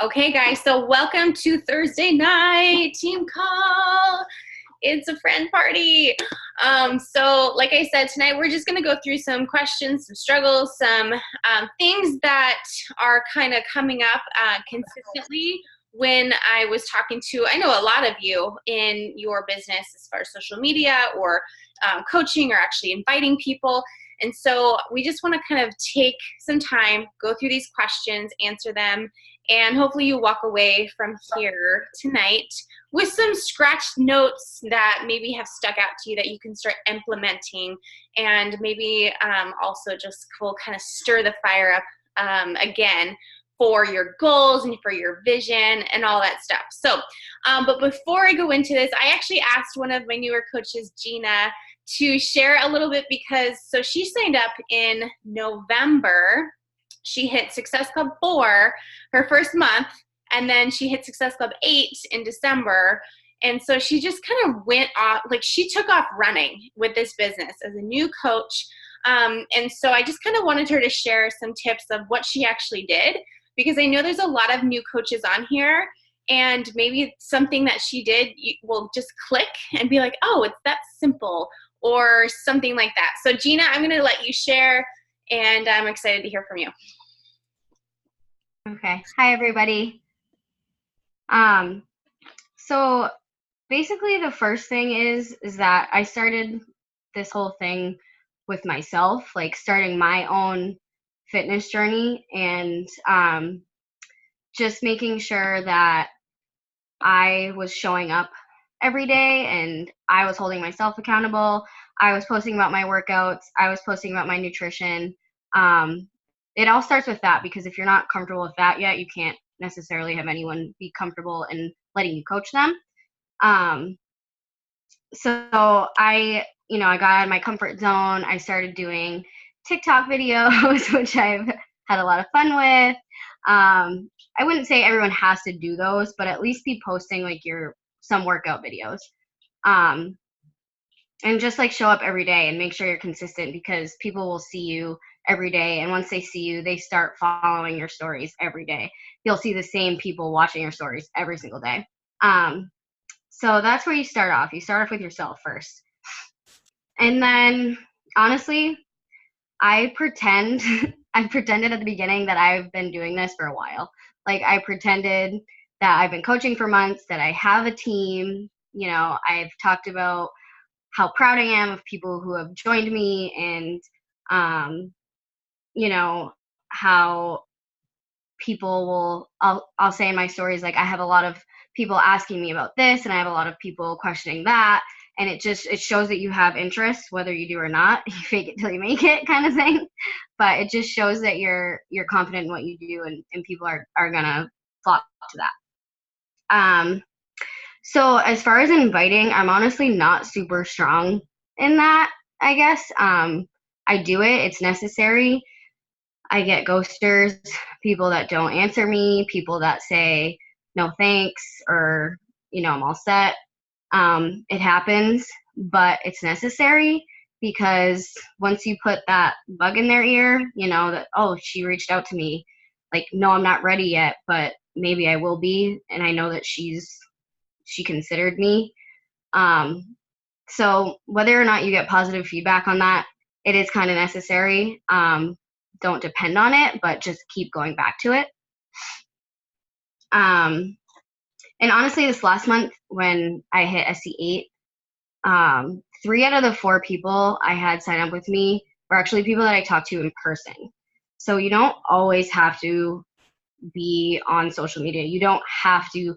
Okay, guys, so welcome to Thursday night team call. It's a friend party. So like I said, tonight we're just gonna go through some questions, some struggles, some things that are kind of coming up consistently when I was talking to, I know a lot of you in your business as far as social media or coaching or actually inviting people. And so we just want to kind of take some time, go through these questions, answer them, and hopefully you walk away from here tonight with some scratched notes that maybe have stuck out to you that you can start implementing, and maybe also just will kind of stir the fire up again for your goals and for your vision and all that stuff. So, but before I go into this, I actually asked one of my newer coaches, Gina, to share a little bit because, so she signed up in November. She hit Success Club 4 her first month, and then she hit Success Club 8 in December. And so she just kind of went off, like she took off running with this business as a new coach. And so I just kind of wanted her to share some tips of what she actually did, because I know there's a lot of new coaches on here, and maybe something that she did will just click and be like, oh, it's that simple, or something like that. So Gina, I'm gonna let you share, and I'm excited to hear from you. Okay. Hi, everybody. So basically the first thing is that I started this whole thing with myself, like starting my own fitness journey, and just making sure that I was showing up every day and I was holding myself accountable. I was posting about my workouts. I was posting about my nutrition. It all starts with that, because if you're not comfortable with that yet, you can't necessarily have anyone be comfortable in letting you coach them. So I got out of my comfort zone. I started doing TikTok videos, which I've had a lot of fun with. I wouldn't say everyone has to do those, but at least be posting like some workout videos. And just like show up every day and make sure you're consistent, because people will see you every day. And once they see you, they start following your stories every day. You'll see the same people watching your stories every single day. So that's where you start off. You start off with yourself first. And then honestly, I pretended at the beginning that I've been doing this for a while. Like I pretended that I've been coaching for months, that I have a team. I've talked about how proud I am of people who have joined me, and how people will, I'll say in my stories, like I have a lot of people asking me about this, and I have a lot of people questioning that, and it shows that you have interest, whether you do or not. You fake it till you make it kind of thing. But it just shows that you're confident in what you do, and people are gonna flock to that. So as far as inviting, I'm honestly not super strong in that, I guess. I do it. It's necessary. I get ghosters, people that don't answer me, people that say no thanks, or, I'm all set. It happens, but it's necessary, because once you put that bug in their ear, that, oh, she reached out to me. Like, no, I'm not ready yet, but maybe I will be. And I know that she considered me. So whether or not you get positive feedback on that, it is kind of necessary. Don't depend on it, but just keep going back to it. And honestly, this last month when I hit SC8, 3 out of the 4 people I had sign up with me were actually people that I talked to in person. So you don't always have to be on social media. You don't have to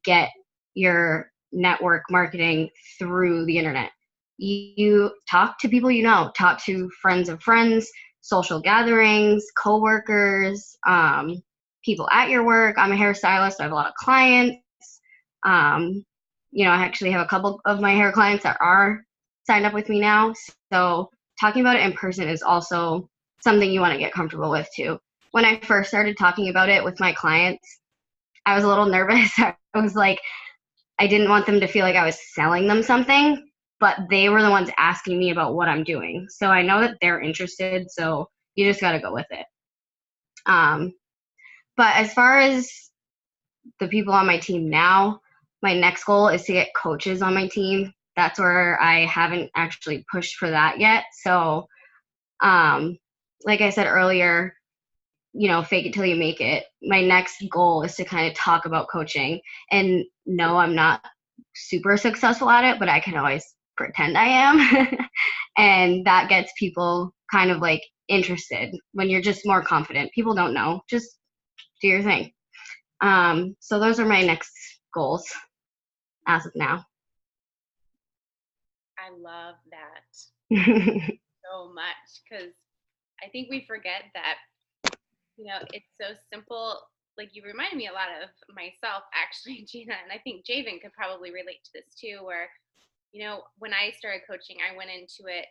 get your network marketing through the internet. You talk to people talk to friends of friends, social gatherings, coworkers, people at your work. I'm a hairstylist. So I have a lot of clients. I actually have a couple of my hair clients that are signed up with me now. So talking about it in person is also something you want to get comfortable with too. When I first started talking about it with my clients, I was a little nervous. I was like, I didn't want them to feel like I was selling them something, but they were the ones asking me about what I'm doing. So I know that they're interested, so you just got to go with it. But as far as the people on my team now. My next goal is to get coaches on my team. That's where I haven't actually pushed for that yet. So, like I said earlier, fake it till you make it. My next goal is to kind of talk about coaching. And no, I'm not super successful at it, but I can always pretend I am. And that gets people kind of like interested when you're just more confident. People don't know. Just do your thing. So those are my next goals as of now. I love that so much, because I think we forget that, it's so simple. Like, you remind me a lot of myself, actually, Gina, and I think Javen could probably relate to this too, where, when I started coaching, I went into it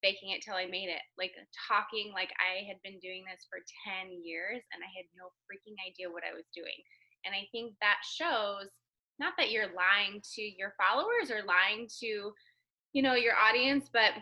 faking it till I made it, like talking like I had been doing this for 10 years and I had no freaking idea what I was doing. And I think that shows, not that you're lying to your followers or lying to, your audience, but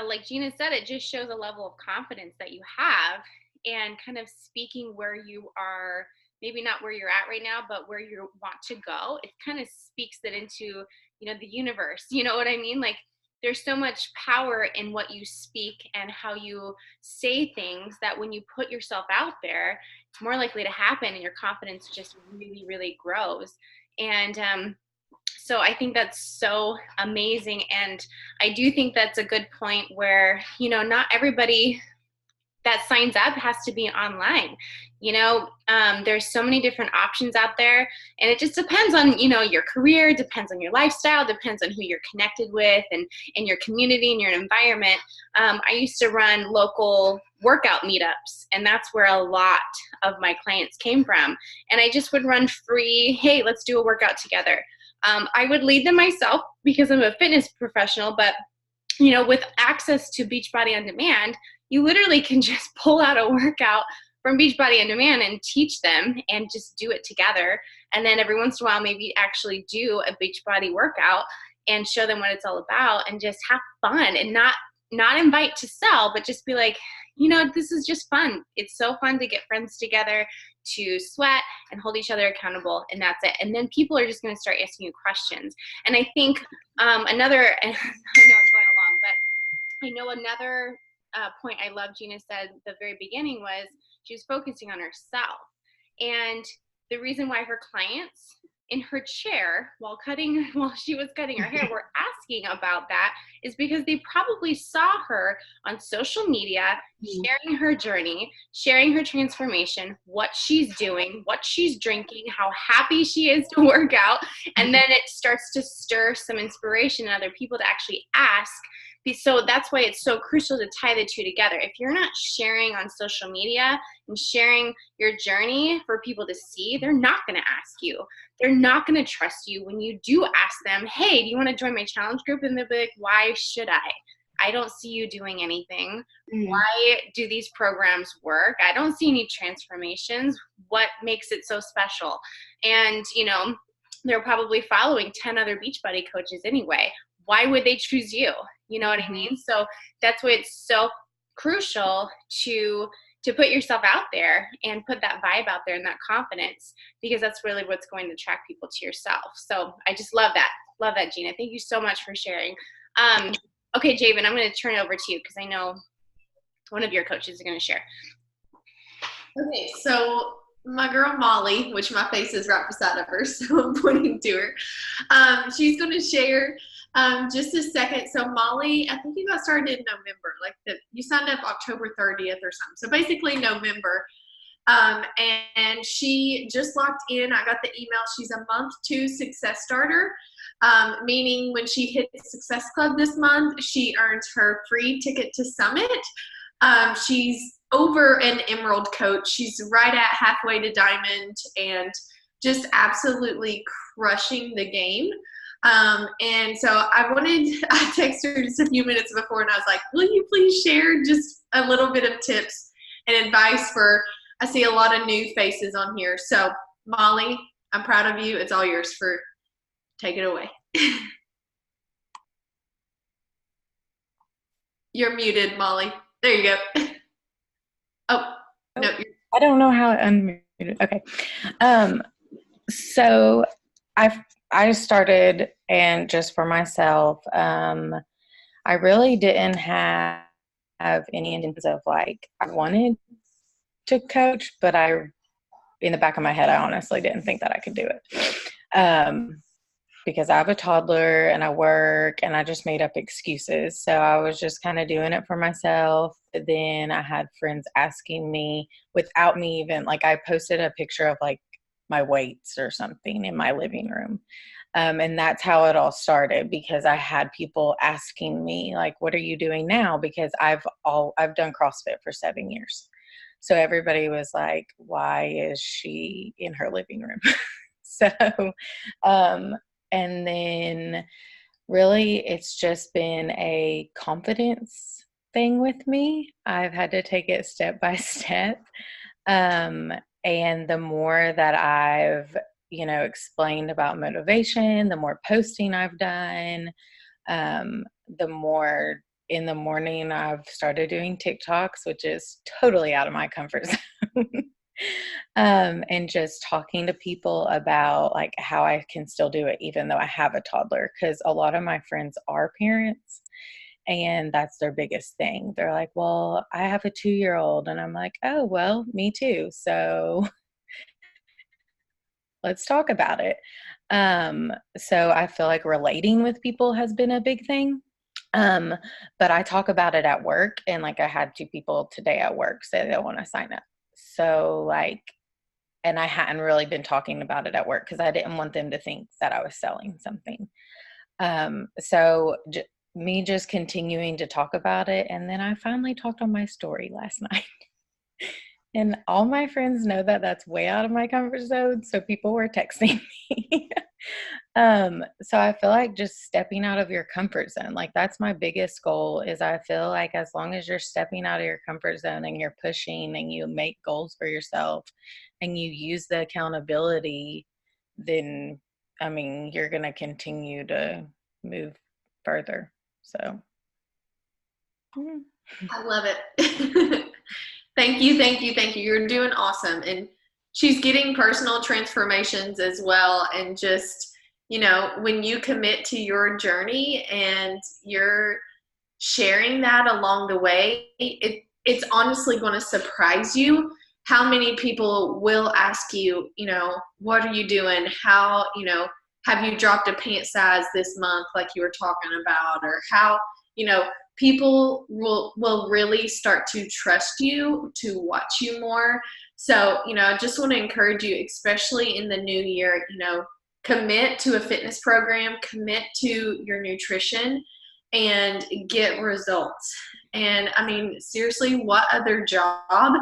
like Gina said, it just shows a level of confidence that you have, and kind of speaking where you are, maybe not where you're at right now, but where you want to go. It kind of speaks that into, the universe. You know what I mean? Like, there's so much power in what you speak and how you say things, that when you put yourself out there, it's more likely to happen, and your confidence just really, really grows. And so I think that's so amazing. And I do think that's a good point where, not everybody that signs up has to be online. There's so many different options out there, and it just depends on, your career, depends on your lifestyle, depends on who you're connected with, and in your community and your environment. I used to run local workout meetups, and that's where a lot of my clients came from. And I just would run free, hey, let's do a workout together. I would lead them myself because I'm a fitness professional, but with access to Beachbody On Demand, you literally can just pull out a workout from Beachbody On Demand and teach them and just do it together. And then every once in a while, maybe actually do a Beachbody workout and show them what it's all about, and just have fun, and not invite to sell, but just be like, this is just fun. It's so fun to get friends together, to sweat and hold each other accountable, and that's it. And then people are just going to start asking you questions. And I think another, and I know I'm going along, but I know another point I love Gina said at the very beginning was she was focusing on herself. And the reason why her clients in her chair while she was cutting her hair were asking about that is because they probably saw her on social media sharing her journey, sharing her transformation, what she's doing, what she's drinking, how happy she is to work out. And then it starts to stir some inspiration in other people to actually ask. So that's why it's so crucial to tie the two together. If you're not sharing on social media and sharing your journey for people to see, they're not going to ask you. They're not going to trust you when you do ask them, hey, do you want to join my challenge group? And they'll be like, why should I? I don't see you doing anything. Why do these programs work? I don't see any transformations. What makes it so special? And, they're probably following 10 other Beachbody coaches anyway. Why would they choose you? You know what I mean? So that's why it's so crucial to put yourself out there and put that vibe out there and that confidence, because that's really what's going to attract people to yourself. So I just love that. Love that, Gina. Thank you so much for sharing. Okay, Javen, I'm going to turn it over to you because I know one of your coaches is going to share. Okay, so my girl Molly, which my face is right beside of her, so I'm pointing to her. She's going to share just a second. So Molly, I think you got started in November, you signed up October 30th or something. So basically November. And she just locked in. I got the email. She's a month 2 success starter, meaning when she hits Success Club this month, she earns her free ticket to Summit. She's over an Emerald coach. She's right at halfway to Diamond and just absolutely crushing the game. And so I texted her just a few minutes before and I was like, will you please share just a little bit of tips and advice I see a lot of new faces on here. So Molly, I'm proud of you. It's all yours. Take it away. You're muted, Molly. There you go. Oh, no. I don't know how I unmuted. Okay. So I started, and just for myself, I really didn't have any intentions of like, I wanted to coach, but in the back of my head, I honestly didn't think that I could do it. Because I have a toddler and I work, and I just made up excuses. So I was just kind of doing it for myself. Then I had friends asking me without me even, like, I posted a picture of like my weights or something in my living room. And that's how it all started, because I had people asking me like, what are you doing now? Because I've done CrossFit for 7 years. So everybody was like, why is she in her living room? So, and then really it's just been a confidence thing with me. I've had to take it step by step. And the more that I've, explained about motivation, the more posting I've done, the more in the morning I've started doing TikToks, which is totally out of my comfort zone. And just talking to people about like how I can still do it even though I have a toddler, because a lot of my friends are parents and that's their biggest thing. They're like, well, I have a 2-year-old, and I'm like, oh, well, me too. So let's talk about it. So I feel like relating with people has been a big thing. But I talk about it at work, and like I had 2 people today at work say they want to sign up. So like, and I hadn't really been talking about it at work because I didn't want them to think that I was selling something. So me just continuing to talk about it. And then I finally talked on my story last night. And all my friends know that that's way out of my comfort zone. So people were texting me. So I feel like just stepping out of your comfort zone, like that's my biggest goal. Is I feel like as long as you're stepping out of your comfort zone and you're pushing and you make goals for yourself and you use the accountability, then I mean, you're going to continue to move further. So. I love it. Thank you, thank you, thank you. You're doing awesome. And she's getting personal transformations as well. And just, when you commit to your journey and you're sharing that along the way, it's honestly going to surprise you how many people will ask you, what are you doing? How, have you dropped a pant size this month like you were talking about? Or how, people will really start to trust you to watch you more. So, I just want to encourage you, especially in the new year, commit to a fitness program, commit to your nutrition, and get results. And I mean, seriously, what other job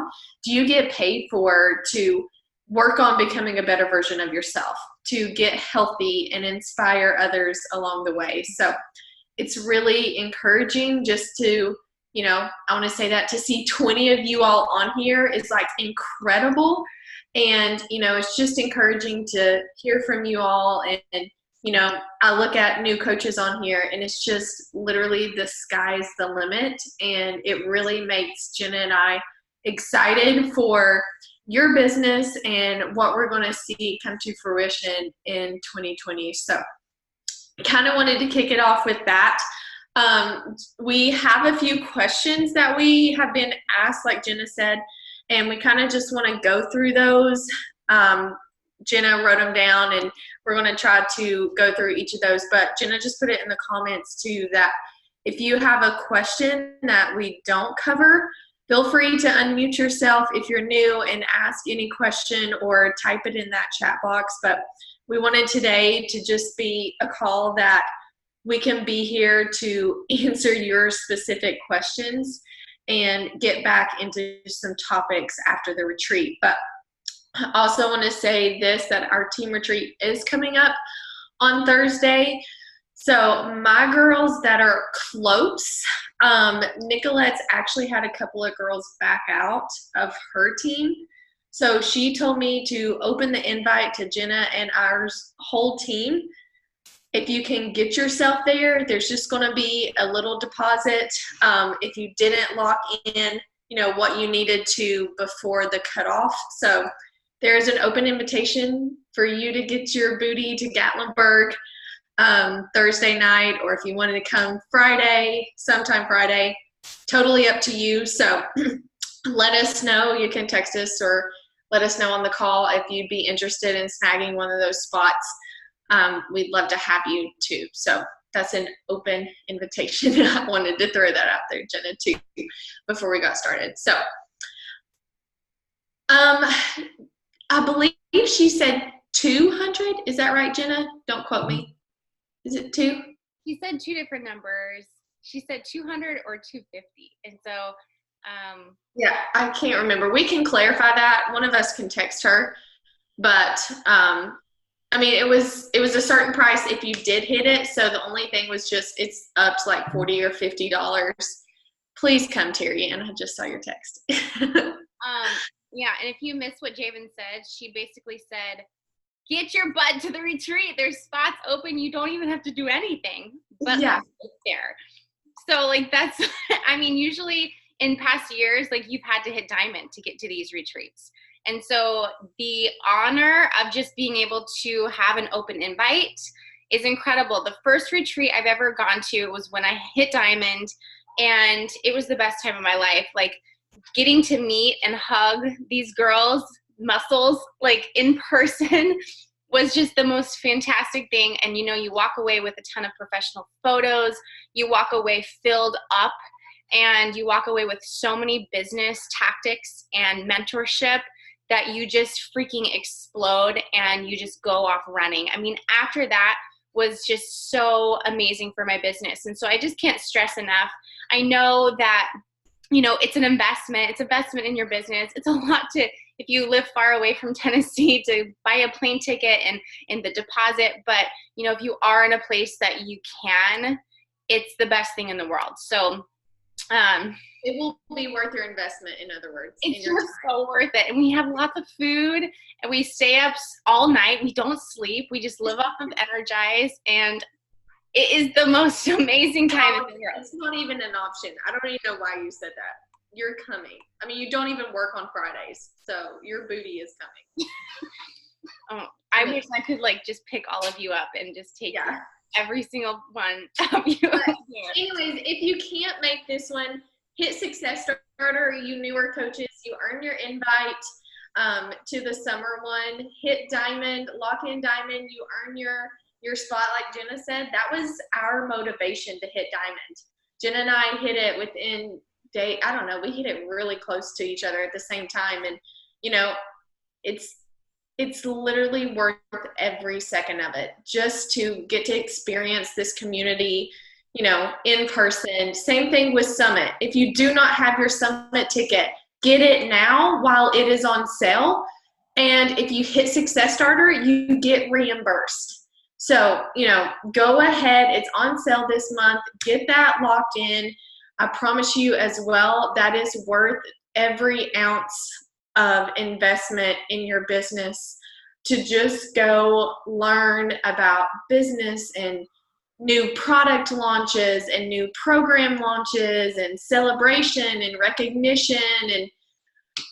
do you get paid for to work on becoming a better version of yourself, to get healthy and inspire others along the way? So it's really encouraging just to, I want to say that to see 20 of you all on here is like incredible. And, it's just encouraging to hear from you all. And, I look at new coaches on here and it's just literally the sky's the limit. And it really makes Jenna and I excited for your business and what we're going to see come to fruition in 2020. So kind of wanted to kick it off with that. We have a few questions that we have been asked, like Jenna said, and we kind of just want to go through those. Jenna wrote them down, and we're going to try to go through each of those. But Jenna just put it in the comments too that if you have a question that we don't cover, feel free to unmute yourself if you're new and ask any question or type it in that chat box. But we wanted today to just be a call that we can be here to answer your specific questions and get back into some topics after the retreat. But I also want to say this, that our team retreat is coming up on Thursday. So my girls that are close, Nicolette's actually had a couple of girls back out of her team. So she told me to open the invite to Jenna and our whole team. If you can get yourself there, there's just going to be a little deposit. If you didn't lock in, what you needed to before the cutoff. So there's an open invitation for you to get your booty to Gatlinburg Thursday night, or if you wanted to come sometime Friday, totally up to you. So let us know. You can text us or let us know on the call if you'd be interested in snagging one of those spots. We'd love to have you too. So that's an open invitation. I wanted to throw that out there, Jenna, too, before we got started. So I believe she said 200. Is that right, Jenna? Don't quote me. Is it 2? She said 2 different numbers. She said 200 or 250. And so, yeah, I can't remember. We can clarify that. One of us can text her. But, I mean, it was a certain price if you did hit it. So the only thing was just it's up to like $40 or $50. Please come, Terry. And I just saw your text. yeah, and if you missed what Javen said, she basically said, get your butt to the retreat. There's spots open. You don't even have to do anything. But yeah, it's there. So like that's, I mean, usually in past years, like you've had to hit diamond to get to these retreats. And so the honor of just being able to have an open invite is incredible. The first retreat I've ever gone to was when I hit diamond, and it was the best time of my life. Like getting to meet and hug these girls' muscles like in person was just the most fantastic thing. And you know, you walk away with a ton of professional photos, you walk away filled up, and you walk away with so many business tactics and mentorship that you just freaking explode and you just go off running. I mean, after that was just so amazing for my business. And so I just can't stress enough. I know that, you know, it's an investment. It's investment in your business. It's a lot to, if you live far away from Tennessee, to buy a plane ticket and the deposit. But, you know, if you are in a place that you can, it's the best thing in the world. So, it will be worth your investment, in other words. It's just so worth it. And we have lots of food, and we stay up all night. We don't sleep. We just live off of Energize, and it is the most amazing time in the world. It's not even an option. I don't even know why you said that. You're coming. I mean, you don't even work on Fridays, so your booty is coming. Oh, I wish I could like just pick all of you up and just take every single one of you. But anyways, if you can't make this one, hit Success Starter. You newer coaches, you earn your invite to the summer one. Hit Diamond, lock in Diamond. You earn your spot, like Jenna said. That was our motivation to hit Diamond. Jenna and I hit it within I don't know, we hit it really close to each other at the same time. And, you know, it's literally worth every second of it just to get to experience this community, you know, in person. Same thing with Summit. If you do not have your Summit ticket, get it now while it is on sale. And if you hit Success Starter, you get reimbursed. So, you know, go ahead. It's on sale this month. Get that locked in. I promise you as well, that is worth every ounce of investment in your business to just go learn about business and new product launches and new program launches and celebration and recognition and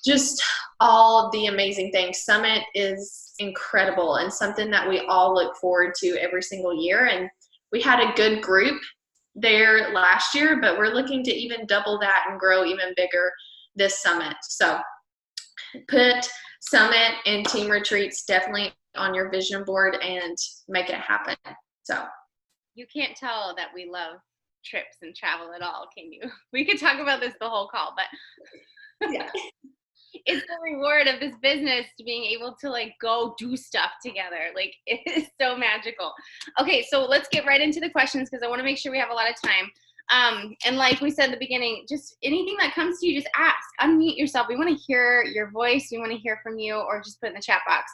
just all the amazing things. Summit is incredible and something that we all look forward to every single year. And we had a good group there last year, but we're looking to even double that and grow even bigger this summit. So put Summit and team retreats definitely on your vision board and make it happen. So you can't tell that we love trips and travel at all, can you? We could talk about this the whole call, but yeah. It's the reward of this business to being able to like go do stuff together. Like it is so magical. Okay, so let's get right into the questions because I want to make sure we have a lot of time. And like we said at the beginning, just anything that comes to you, just ask, unmute yourself. We want to hear your voice. We want to hear from you, or just put it in the chat box.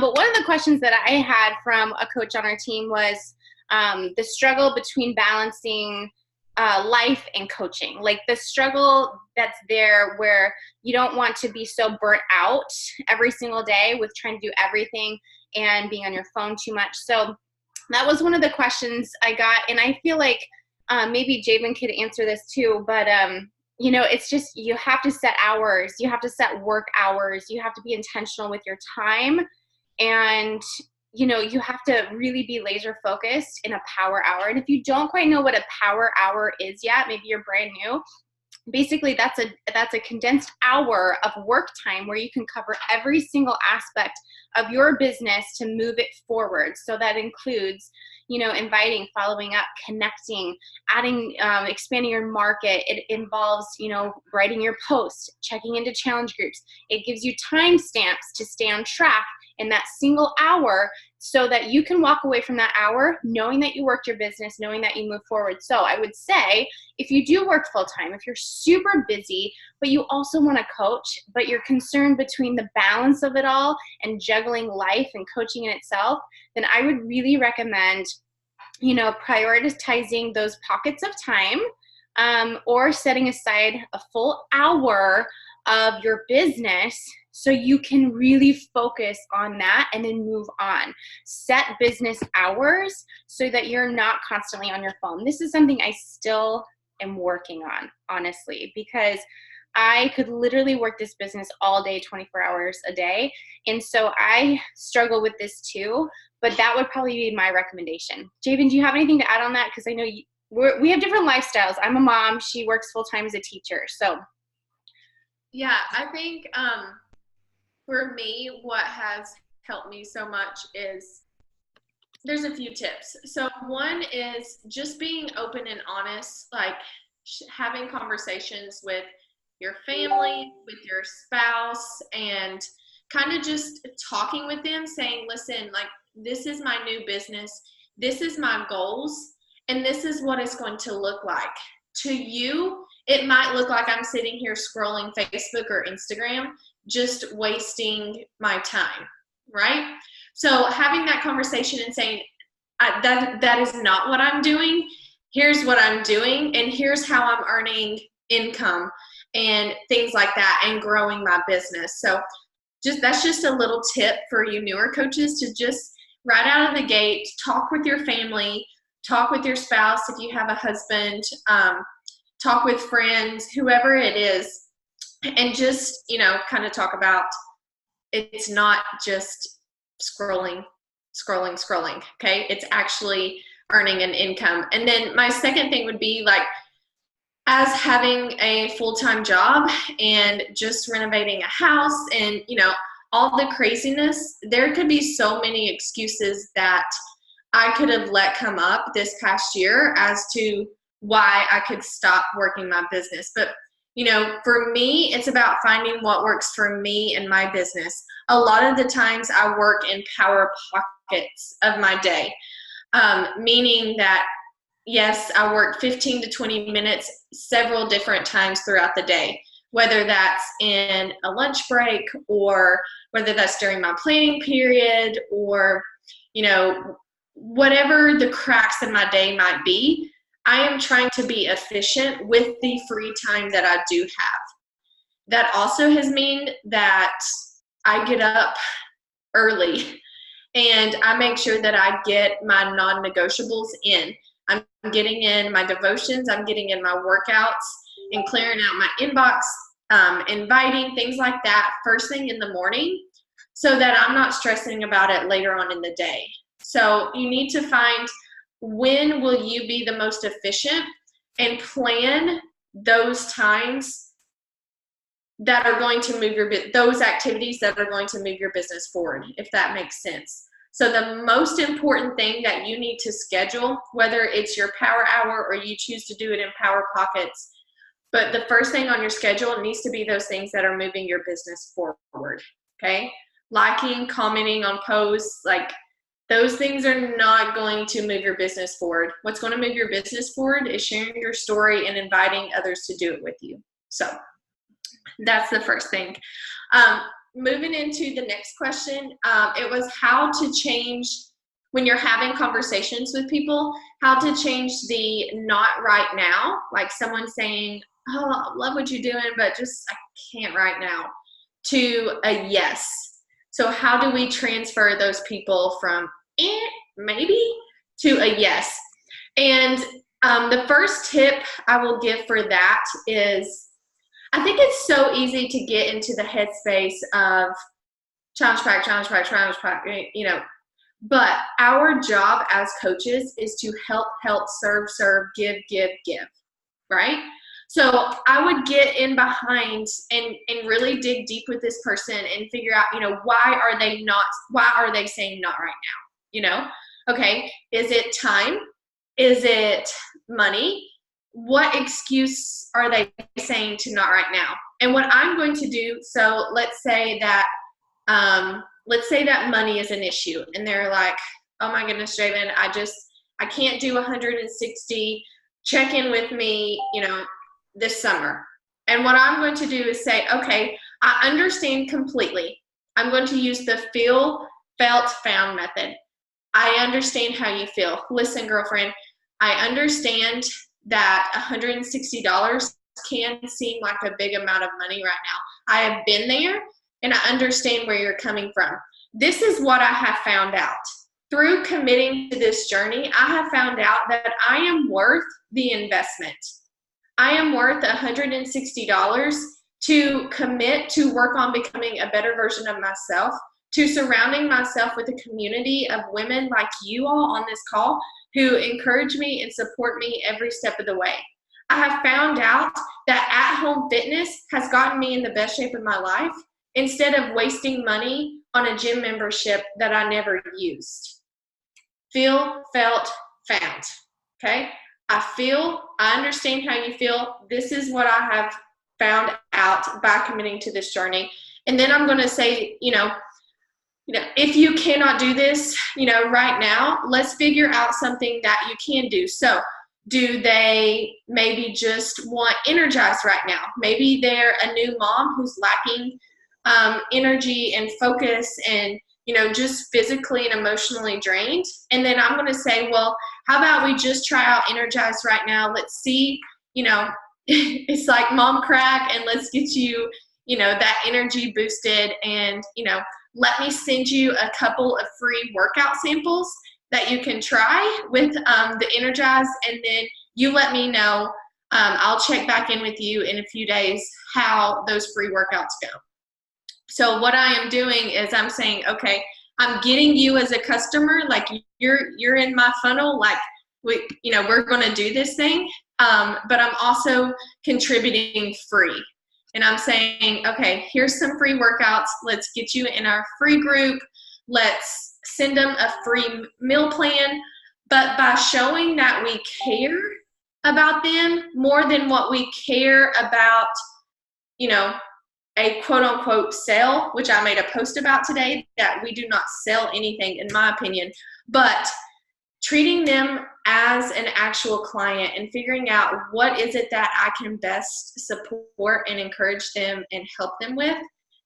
But one of the questions that I had from a coach on our team was the struggle between balancing life and coaching, like the struggle that's there where you don't want to be so burnt out every single day with trying to do everything and being on your phone too much. So that was one of the questions I got. And I feel like maybe Jabin could answer this too, but you know, it's just, you have to set hours, you have to set work hours, you have to be intentional with your time. And you have to really be laser focused in a power hour. And if you don't quite know what a power hour is yet, maybe you're brand new, basically that's a condensed hour of work time where you can cover every single aspect of your business to move it forward. So that includes, inviting, following up, connecting, adding, expanding your market. It involves, writing your post, checking into challenge groups. It gives you timestamps to stay on track in that single hour so that you can walk away from that hour knowing that you worked your business, knowing that you move forward. So I would say if you do work full-time, if you're super busy, but you also want to coach, but you're concerned between the balance of it all and juggling life and coaching in itself, then I would really recommend, prioritizing those pockets of time, or setting aside a full hour of your business so you can really focus on that and then move on. Set business hours so that you're not constantly on your phone. This is something I still am working on, honestly, because I could literally work this business all day, 24 hours a day. And so I struggle with this too, but that would probably be my recommendation. Javen, do you have anything to add on that? Because I know we have different lifestyles. I'm a mom. She works full-time as a teacher. So yeah, I think for me, what has helped me so much is there's a few tips. So one is just being open and honest, like having conversations with your family, with your spouse, and kind of just talking with them, saying, listen, like, this is my new business, this is my goals, and this is what it's going to look like. To you, it might look like I'm sitting here scrolling Facebook or Instagram, just wasting my time, right? So having that conversation and saying, that is not what I'm doing. Here's what I'm doing, and here's how I'm earning income and things like that, and growing my business. So that's just a little tip for you newer coaches, to just right out of the gate, talk with your family, talk with your spouse if you have a husband, talk with friends, whoever it is, and just, kind of talk about it's not just scrolling, okay? It's actually earning an income. And then my second thing would be, like, as having a full-time job and just renovating a house and, all the craziness, there could be so many excuses that I could have let come up this past year as to why I could stop working my business. But, for me, it's about finding what works for me and my business. A lot of the times I work in power pockets of my day, meaning that, yes, I work 15 to 20 minutes several different times throughout the day, whether that's in a lunch break or whether that's during my planning period or, whatever the cracks in my day might be. I am trying to be efficient with the free time that I do have. That also has meant that I get up early and I make sure that I get my non-negotiables in. I'm getting in my devotions, I'm getting in my workouts, and clearing out my inbox, inviting, things like that first thing in the morning, so that I'm not stressing about it later on in the day. So you need to find when will you be the most efficient and plan those times that are going to move those activities that are going to move your business forward, if that makes sense. So the most important thing that you need to schedule, whether it's your power hour or you choose to do it in power pockets, but the first thing on your schedule needs to be those things that are moving your business forward, okay? Liking, commenting on posts, like, those things are not going to move your business forward. What's going to move your business forward is sharing your story and inviting others to do it with you. So that's the first thing. Moving into the next question, it was how to change, when you're having conversations with people, how to change the not right now, like someone saying, oh, I love what you're doing, but just I can't right now, to a yes. So how do we transfer those people from maybe to a yes? And the first tip I will give for that is, I think it's so easy to get into the headspace of challenge pack, you know. But our job as coaches is to help, serve, give, right? So I would get in behind and really dig deep with this person and figure out, you know, why are they saying not right now? You know, okay, is it time? Is it money? What excuse are they saying to not right now? And what I'm going to do, so let's say that money is an issue and they're like, oh my goodness, Javen, I can't do 160, check in with me, you know, this summer. And what I'm going to do is say, okay, I understand completely. I'm going to use the feel, felt, found method. I understand how you feel. Listen, girlfriend, I understand that $160 can seem like a big amount of money right now. I have been there and I understand where you're coming from. This is what I have found out. Through committing to this journey, I have found out that I am worth the investment. I am worth $160 to commit to work on becoming a better version of myself, to surrounding myself with a community of women like you all on this call who encourage me and support me every step of the way. I have found out that at-home fitness has gotten me in the best shape of my life instead of wasting money on a gym membership that I never used. Feel, felt, found. Okay? I understand how you feel. This is what I have found out by committing to this journey. And then I'm going to say, you know, if you cannot do this, you know, right now, let's figure out something that you can do. So do they maybe just want energized right now? Maybe they're a new mom who's lacking energy and focus and, you know, just physically and emotionally drained. And then I'm going to say, well, how about we just try out energized right now? Let's see, you know, it's like mom crack, and let's get you, you know, that energy boosted. And, you know, let me send you a couple of free workout samples that you can try with the Energize, and then you let me know. I'll check back in with you in a few days how those free workouts go. So what I am doing is I'm saying, okay, I'm getting you as a customer, like you're in my funnel, like we're going to do this thing, but I'm also contributing free. And I'm saying, okay, here's some free workouts. Let's get you in our free group. Let's send them a free meal plan. But by showing that we care about them more than what we care about, you know, a quote unquote sale, which I made a post about today, that we do not sell anything in my opinion, but treating them as an actual client and figuring out what is it that I can best support and encourage them and help them with.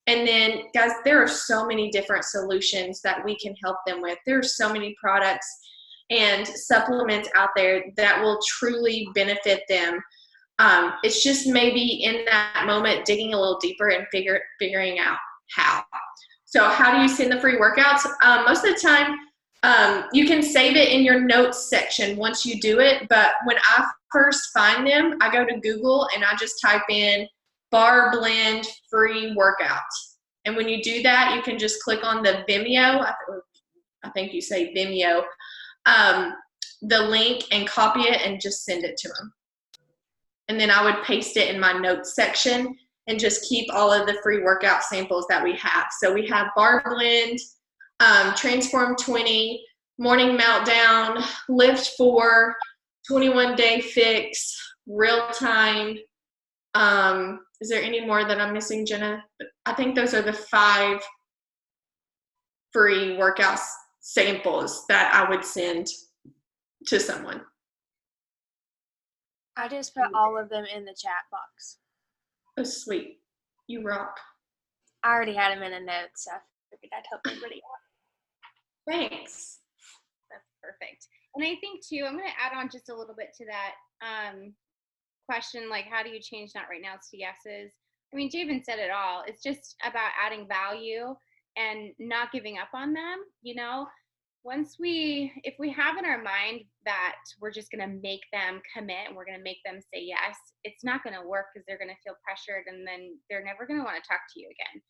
And then, guys, there are so many different solutions that we can help them with. There are so many products and supplements out there that will truly benefit them. It's just maybe in that moment digging a little deeper and figuring out how. So how do you send the free workouts? Most of the time, you can save it in your notes section once you do it. But when I first find them, I go to Google and I just type in bar blend free workout. And when you do that, you can just click on the Vimeo. I think you say Vimeo, the link, and copy it and just send it to them. And then I would paste it in my notes section and just keep all of the free workout samples that we have. So we have bar blend, Transform 20, Morning Meltdown, Lift 4, 21-day fix, real time. Is there any more that I'm missing, Jenna? I think those are the 5 free workout samples that I would send to someone. I just put all of them in the chat box. Oh, sweet. You rock. I already had them in a note, so I figured I'd help everybody out. Thanks. That's perfect. And I think too, I'm going to add on just a little bit to that question, like how do you change not right now to yeses? I mean, Javen said it all. It's just about adding value and not giving up on them, you know? If we have in our mind that we're just going to make them commit and we're going to make them say yes, it's not going to work because they're going to feel pressured and then they're never going to want to talk to you again.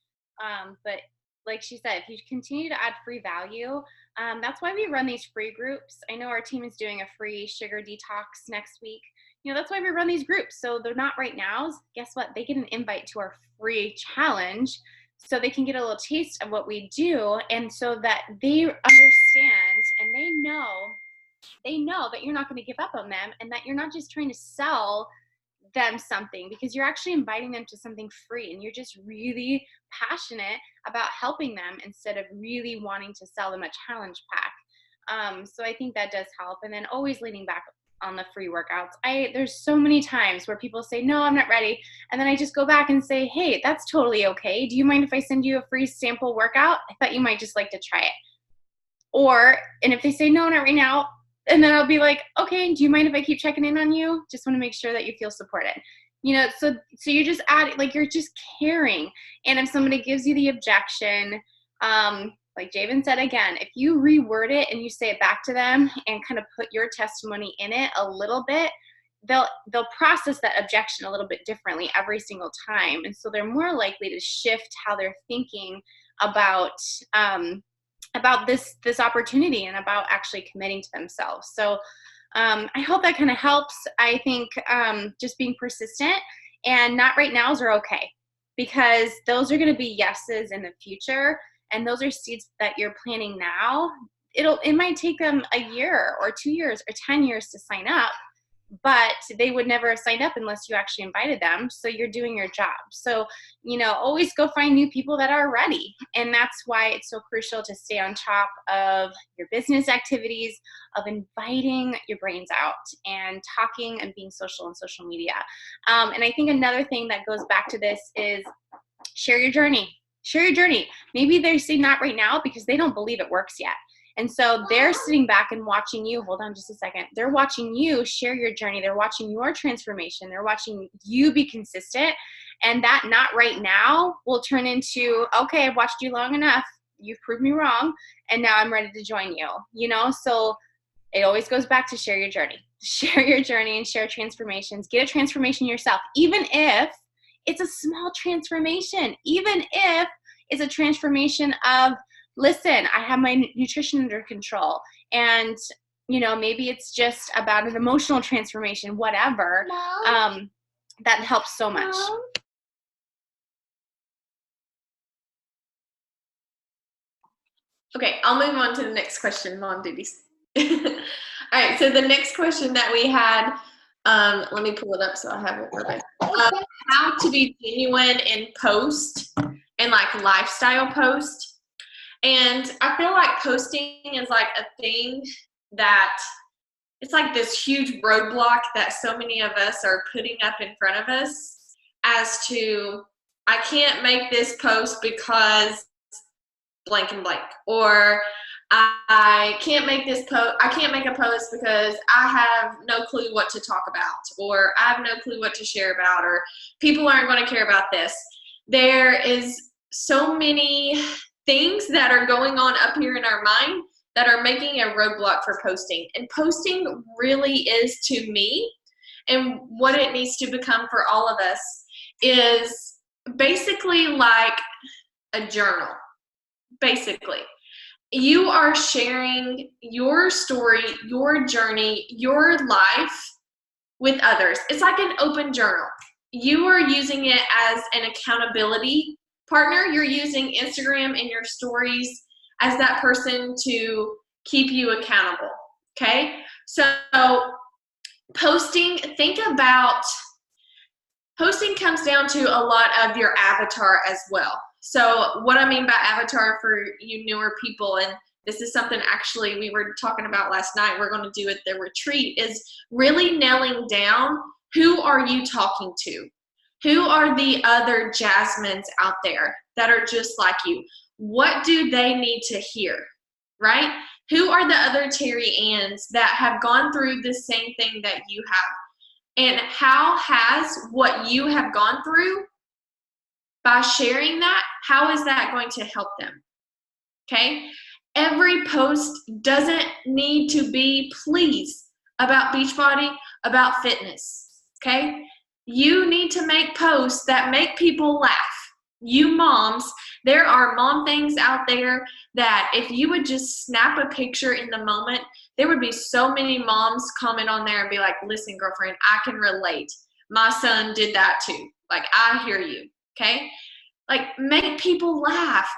But like she said, if you continue to add free value, that's why we run these free groups. I know our team is doing a free sugar detox next week. That's why we run these groups. So they're not right now. Guess what? They get an invite to our free challenge so they can get a little taste of what we do, and so that they understand and they know that you're not going to give up on them, and that you're not just trying to sell them something, because you're actually inviting them to something free, and you're just really passionate about helping them instead of really wanting to sell them a challenge pack. So I think that does help. And then always leaning back on the free workouts. There's so many times where people say, no, I'm not ready. And then I just go back and say, hey, that's totally okay. Do you mind if I send you a free sample workout? I thought you might just like to try it. And if they say, no, not right now, and then I'll be like, okay, do you mind if I keep checking in on you? Just want to make sure that you feel supported. So you're just adding, like, you're just caring. And if somebody gives you the objection, like Javen said, again, if you reword it and you say it back to them and kind of put your testimony in it a little bit, they'll process that objection a little bit differently every single time. And so they're more likely to shift how they're thinking about this opportunity and about actually committing to themselves. So I hope that kind of helps. I think just being persistent and not right nows are okay, because those are going to be yeses in the future. And those are seeds that you're planting now. It might take them a year or 2 years or 10 years to sign up, but they would never have signed up unless you actually invited them. So you're doing your job. So, always go find new people that are ready. And that's why it's so crucial to stay on top of your business activities, of inviting your brains out and talking and being social on social media. And I think another thing that goes back to this is share your journey. Share your journey. Maybe they say not right now because they don't believe it works yet. And so they're sitting back and watching you. Hold on just a second. They're watching you share your journey. They're watching your transformation. They're watching you be consistent. And that not right now will turn into, okay, I've watched you long enough. You've proved me wrong. And now I'm ready to join you. So it always goes back to share your journey. Share your journey and share transformations. Get a transformation yourself, even if it's a small transformation, even if it's a transformation of, listen, I have my nutrition under control. And, maybe it's just about an emotional transformation, whatever. That helps so much. Okay, I'll move on to the next question, Mom duties. All right, so the next question that we had, let me pull it up so I have it perfect. How to be genuine in post and like lifestyle post. And I feel like posting is like a thing that it's like this huge roadblock that so many of us are putting up in front of us as to, I can't make this post because blank and blank, or I can't make this post. I can't make a post because I have no clue what to talk about, or I have no clue what to share about, or people aren't going to care about this. There is so many things that are going on up here in our mind that are making a roadblock for posting. And posting really is, to me, and what it needs to become for all of us, is basically like a journal. Basically, you are sharing your story, your journey, your life with others. It's like an open journal. You are using it as an accountability partner. You're using Instagram and your stories as that person to keep you accountable. Okay? So posting comes down to a lot of your avatar as well. So what I mean by avatar for you newer people, and this is something actually we were talking about last night, we're going to do at the retreat, is really nailing down, who are you talking to? Who are the other Jasmines out there that are just like you? What do they need to hear, right? Who are the other Terry Anns that have gone through the same thing that you have? And how has what you have gone through, by sharing that, how is that going to help them? Okay? Every post doesn't need to be, please, about Beachbody, about fitness. Okay? You need to make posts that make people laugh. you moms, there are mom things out there that if you would just snap a picture in the moment, there would be so many moms comment on there and be like, listen, girlfriend, I can relate. My son did that too. Like, I hear you, okay? Like, make people laugh,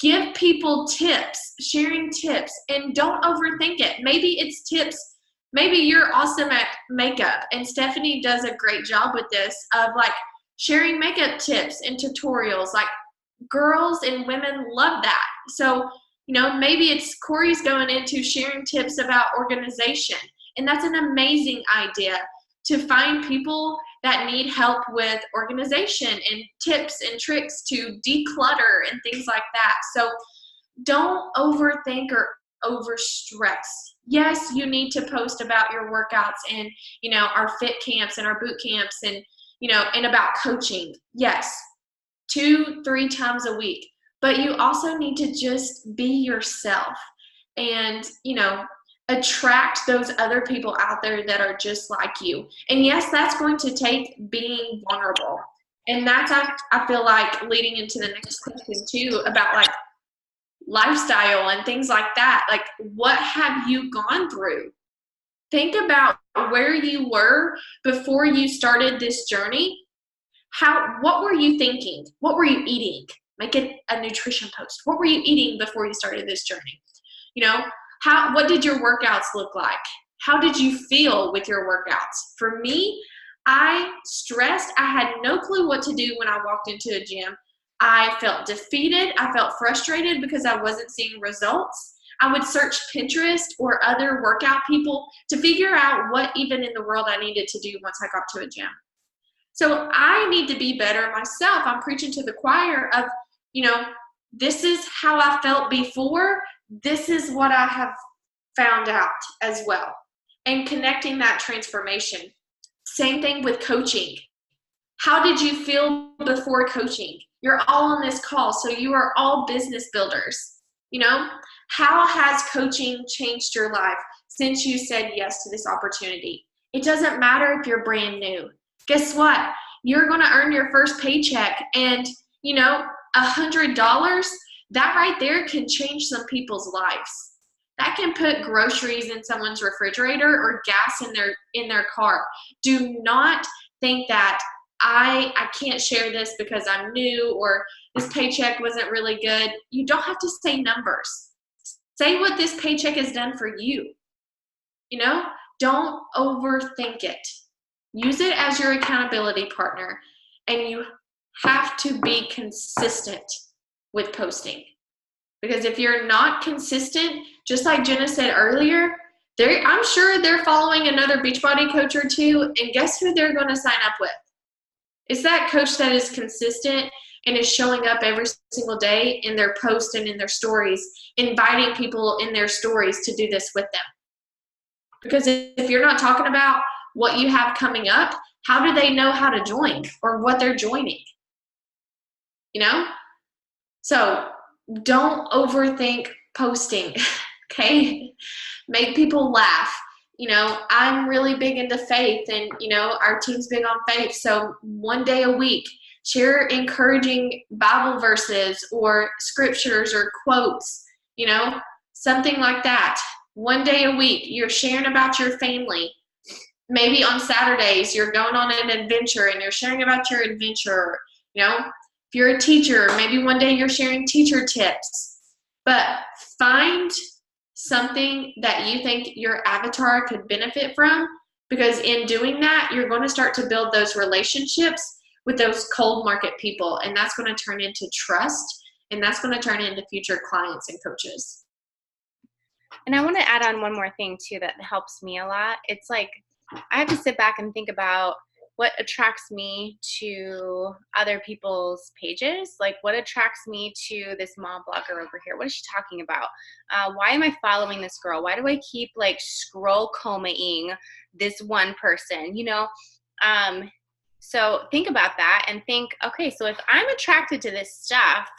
give people tips, sharing tips, and don't overthink it. Maybe it's tips. Maybe you're awesome at makeup, and Stephanie does a great job with this of like sharing makeup tips and tutorials. Like, girls and women love that. So, maybe it's Corey's going into sharing tips about organization, and that's an amazing idea to find people that need help with organization and tips and tricks to declutter and things like that. So don't overthink or overstress. Yes, you need to post about your workouts and, our fit camps and our boot camps and, and about coaching. Yes, 2-3 times a week. But you also need to just be yourself and, attract those other people out there that are just like you. And yes, that's going to take being vulnerable. And that's, I feel like, leading into the next question too, about like lifestyle and things like that. Like, what have you gone through? Think about where you were before you started this journey. What were you thinking? What were you eating? Make it a nutrition post. What were you eating before you started this journey? What did your workouts look like? How did you feel with your workouts? For me, I stressed. I had no clue what to do when I walked into a gym. I felt defeated. I felt frustrated because I wasn't seeing results. I would search Pinterest or other workout people to figure out what even in the world I needed to do once I got to a gym. So I need to be better myself. I'm preaching to the choir of, this is how I felt before. This is what I have found out as well. And connecting that transformation. Same thing with coaching. How did you feel before coaching? You're all on this call, so you are all business builders. How has coaching changed your life since you said yes to this opportunity? It doesn't matter if you're brand new. Guess what? You're going to earn your first paycheck, and $100, that right there can change some people's lives. That can put groceries in someone's refrigerator or gas in their car. Do not think that I can't share this because I'm new or this paycheck wasn't really good. You don't have to say numbers. Say what this paycheck has done for you. Don't overthink it. Use it as your accountability partner, and you have to be consistent with posting. Because if you're not consistent, just like Jenna said earlier, I'm sure they're following another Beachbody coach or two, and guess who they're going to sign up with? It's that coach that is consistent and is showing up every single day in their posts and in their stories, inviting people in their stories to do this with them. Because if you're not talking about what you have coming up, how do they know how to join or what they're joining? So don't overthink posting, okay? Make people laugh. I'm really big into faith, and, our team's big on faith. So one day a week, share encouraging Bible verses or scriptures or quotes, something like that. One day a week, you're sharing about your family. Maybe on Saturdays, you're going on an adventure and you're sharing about your adventure. If you're a teacher, maybe one day you're sharing teacher tips. But find something that you think your avatar could benefit from, because in doing that, you're going to start to build those relationships with those cold market people, and that's going to turn into trust, and that's going to turn into future clients and coaches. And I want to add on one more thing too that helps me a lot. It's like I have to sit back and think about what attracts me to other people's pages. Like, what attracts me to this mom blogger over here? What is she talking about? Why am I following this girl? Why do I keep like scroll combing this one person? So think about that and think, okay, so if I'm attracted to this stuff,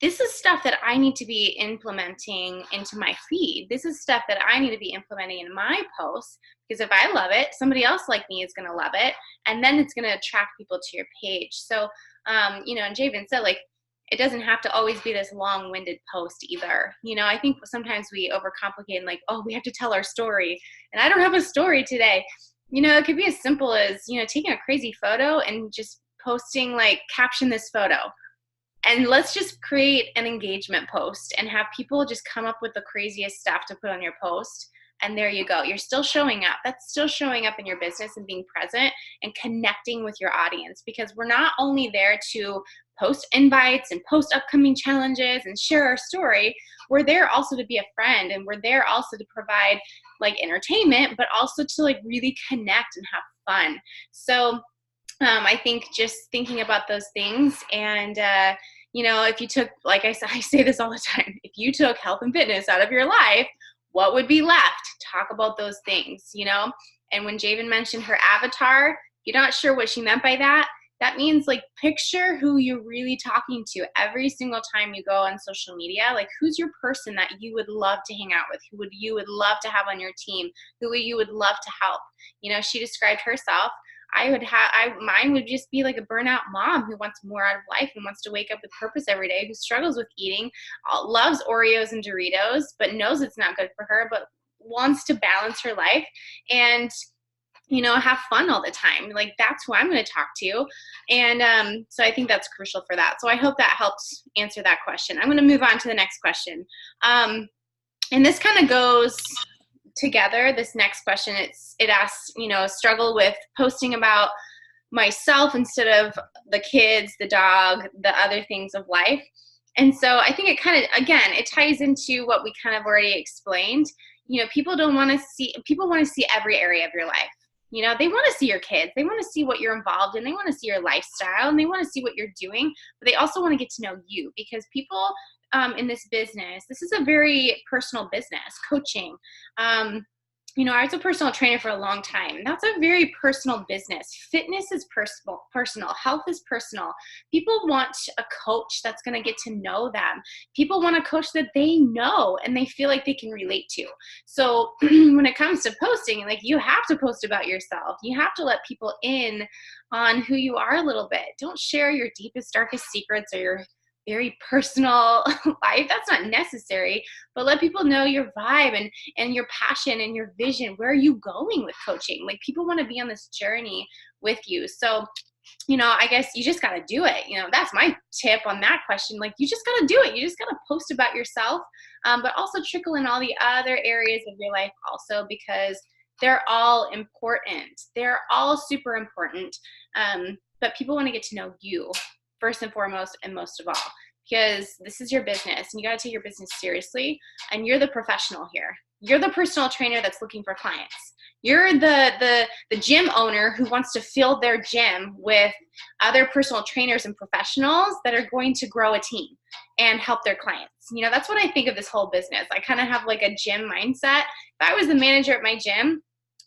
this is stuff that I need to be implementing into my feed. This is stuff that I need to be implementing in my posts, because if I love it, somebody else like me is going to love it. And then it's going to attract people to your page. So, and Javen said, like, it doesn't have to always be this long-winded post either. I think sometimes we overcomplicate and like, oh, we have to tell our story. And I don't have a story today. It could be as simple as, taking a crazy photo and just posting, like, caption this photo. And let's just create an engagement post and have people just come up with the craziest stuff to put on your post. And there you go. You're still showing up. That's still showing up in your business and being present and connecting with your audience, because we're not only there to post invites and post upcoming challenges and share our story. We're there also to be a friend, and we're there also to provide, like, entertainment, but also to, like, really connect and have fun. So I think just thinking about those things, and if you took, like I say this all the time, if you took health and fitness out of your life, what would be left? Talk about those things, And when Javen mentioned her avatar, you're not sure what she meant by that. That means, like, picture who you're really talking to every single time you go on social media. Like, who's your person that you would love to hang out with, who you would love to have on your team, who you would love to help. She described herself. Mine would just be like a burnout mom who wants more out of life and wants to wake up with purpose every day, who struggles with eating, loves Oreos and Doritos, but knows it's not good for her, but wants to balance her life and, have fun all the time. Like, that's who I'm going to talk to. And so I think that's crucial for that. So I hope that helps answer that question. I'm going to move on to the next question. And this kind of goes together. This next question, it asks, struggle with posting about myself instead of the kids, the dog, the other things of life. And so I think it kind of, again, it ties into what we kind of already explained. People want to see every area of your life. They want to see your kids. They want to see what you're involved in. They want to see your lifestyle, and they want to see what you're doing, but they also want to get to know you, because people in this business, this is a very personal business, coaching. I was a personal trainer for a long time. That's a very personal business. Fitness is personal. Health is personal. People want a coach that's going to get to know them. People want a coach that they know and they feel like they can relate to. So when it comes to posting, like, you have to post about yourself. You have to let people in on who you are a little bit. Don't share your deepest, darkest secrets or your very personal life. That's not necessary, but let people know your vibe and your passion and your vision. Where are you going with coaching? Like, people want to be on this journey with you. So, I guess you just got to do it. That's my tip on that question. Like, you just got to do it. You just got to post about yourself, but also trickle in all the other areas of your life also, because they're all important. They're all super important. But people want to get to know you first and foremost, and most of all, because this is your business and you got to take your business seriously, and you're the professional here. You're the personal trainer that's looking for clients. You're the gym owner who wants to fill their gym with other personal trainers and professionals that are going to grow a team and help their clients. That's what I think of this whole business. I kind of have like a gym mindset. If I was the manager at my gym,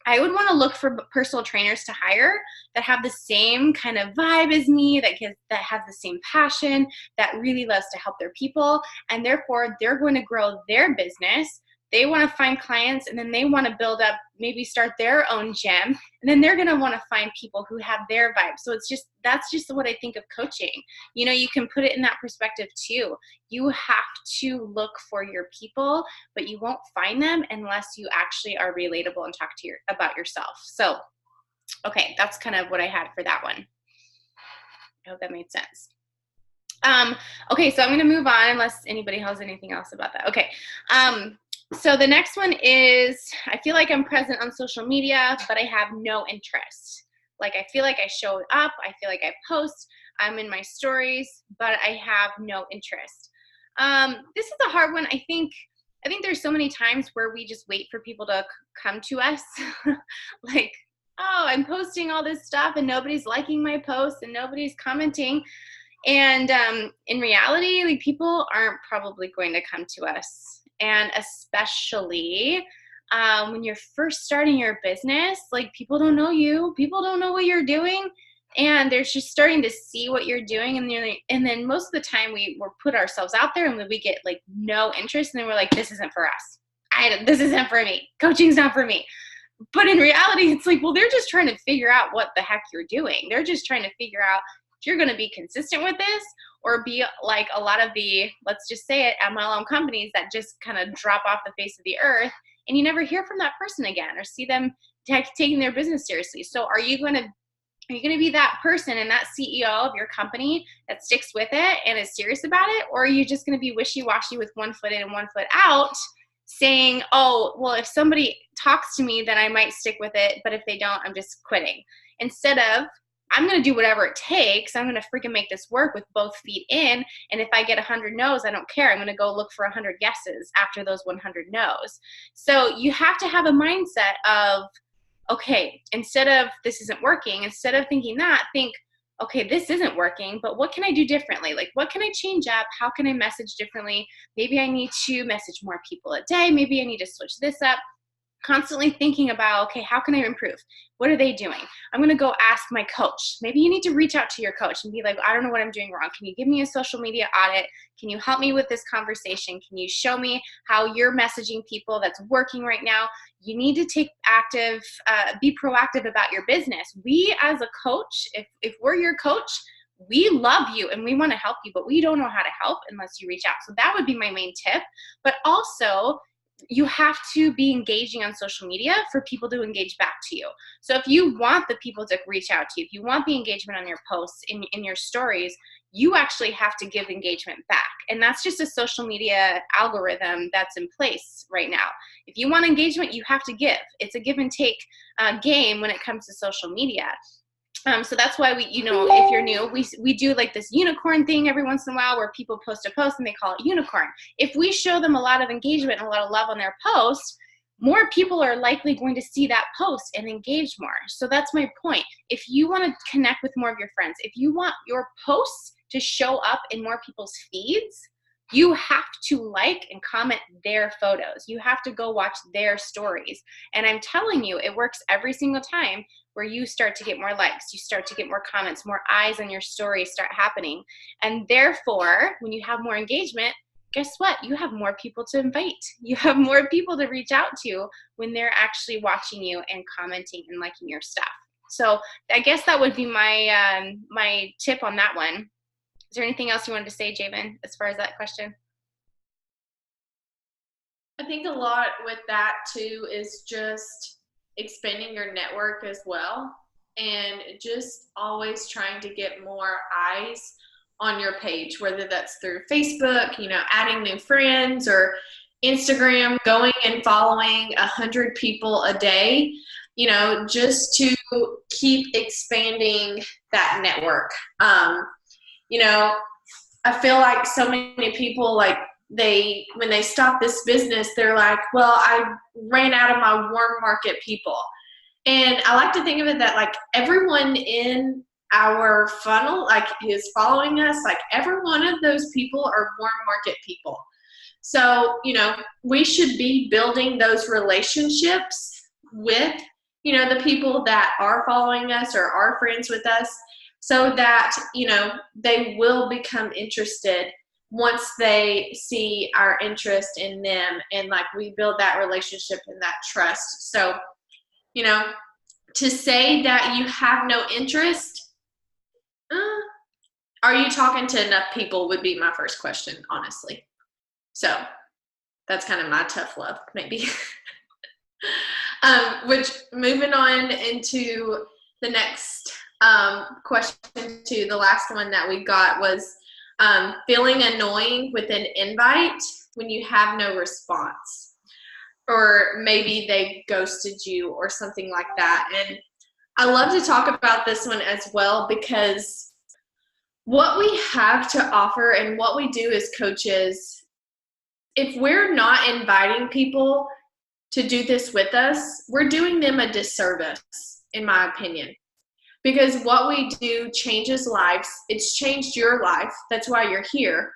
I would want to look for personal trainers to hire that have the same kind of vibe as me, that have the same passion, that really loves to help their people, and therefore they're going to grow their business. They want to find clients, and then they want to build up, maybe start their own gym, and then they're going to want to find people who have their vibe. So that's just what I think of coaching. You can put it in that perspective too. You have to look for your people, but you won't find them unless you actually are relatable and talk about yourself. So, okay, that's kind of what I had for that one. I hope that made sense. Okay, so I'm going to move on unless anybody has anything else about that. Okay. So the next one is, I feel like I'm present on social media, but I have no interest. Like, I feel like I show up, I feel like I post, I'm in my stories, but I have no interest. This is a hard one. I think there's so many times where we just wait for people to come to us. Like, oh, I'm posting all this stuff and nobody's liking my posts and nobody's commenting. And in reality, like, people aren't probably going to come to us. And especially when you're first starting your business, like, people don't know you, people don't know what you're doing. and they're just starting to see what you're doing, and then most of the time we're put ourselves out there and we get like no interest, and then we're like, this isn't for us. This isn't for me. Coaching's not for me. But in reality, it's like, well, they're just trying to figure out what the heck you're doing. They're just trying to figure out if you're going to be consistent with this, or be like a lot of the, let's just say it, MLM companies that just kind of drop off the face of the earth, and you never hear from that person again or see them taking their business seriously. So are you going to be that person and that CEO of your company that sticks with it and is serious about it? Or are you just going to be wishy-washy with one foot in and one foot out, saying, oh, well, if somebody talks to me, then I might stick with it, but if they don't, I'm just quitting? Instead of, I'm going to do whatever it takes. I'm going to freaking make this work with both feet in. And if I get 100 no's, I don't care. I'm going to go look for 100 yeses after those 100 no's. So you have to have a mindset of, okay, instead of this isn't working, instead of thinking that, think, okay, this isn't working, but what can I do differently? Like, what can I change up? How can I message differently? Maybe I need to message more people a day. Maybe I need to switch this up. Constantly thinking about, okay, how can I improve? What are they doing? I'm going to go ask my coach. Maybe you need to reach out to your coach and be like, I don't know what I'm doing wrong. Can you give me a social media audit? Can you help me with this conversation? Can you show me how you're messaging people that's working right now? You need to be proactive about your business. We as a coach, if we're your coach, we love you and we want to help you, but we don't know how to help unless you reach out. So that would be my main tip. But also, you have to be engaging on social media for people to engage back to you. So if you want the people to reach out to you, if you want the engagement on your posts, in your stories, you actually have to give engagement back. And that's just a social media algorithm that's in place right now. If you want engagement, you have to give. It's a give and take game when it comes to social media. So that's why we, if you're new, we do like this unicorn thing every once in a while where people post a post and they call it unicorn. If we show them a lot of engagement and a lot of love on their post, more people are likely going to see that post and engage more. So that's my point. If you want to connect with more of your friends, if you want your posts to show up in more people's feeds, you have to like and comment their photos. You have to go watch their stories. And I'm telling you, it works every single time where you start to get more likes, you start to get more comments, more eyes on your stories start happening. And therefore, when you have more engagement, guess what? You have more people to invite. You have more people to reach out to when they're actually watching you and commenting and liking your stuff. So I guess that would be my my tip on that one. Is there anything else you wanted to say, Javen, as far as that question? I think a lot with that too is just expanding your network as well, and just always trying to get more eyes on your page, whether that's through Facebook, adding new friends, or Instagram, going and following 100 people a day, just to keep expanding that network. I feel like so many people, like, when they stop this business, they're like, well, I ran out of my warm market people. And I like to think of it that, like, everyone in our funnel, like, who's following us, like, every one of those people are warm market people. So, we should be building those relationships with, the people that are following us or are friends with us, so that, they will become interested once they see our interest in them, and like we build that relationship and that trust. So, to say that you have no interest, are you talking to enough people would be my first question, honestly. So that's kind of my tough love, maybe. Which, moving on into the next question, to the last one that we got, was feeling annoying with an invite when you have no response, or maybe they ghosted you or something like that. And I love to talk about this one as well, because what we have to offer and what we do as coaches, if we're not inviting people to do this with us, we're doing them a disservice, in my opinion. Because what we do changes lives. It's changed your life. That's why you're here,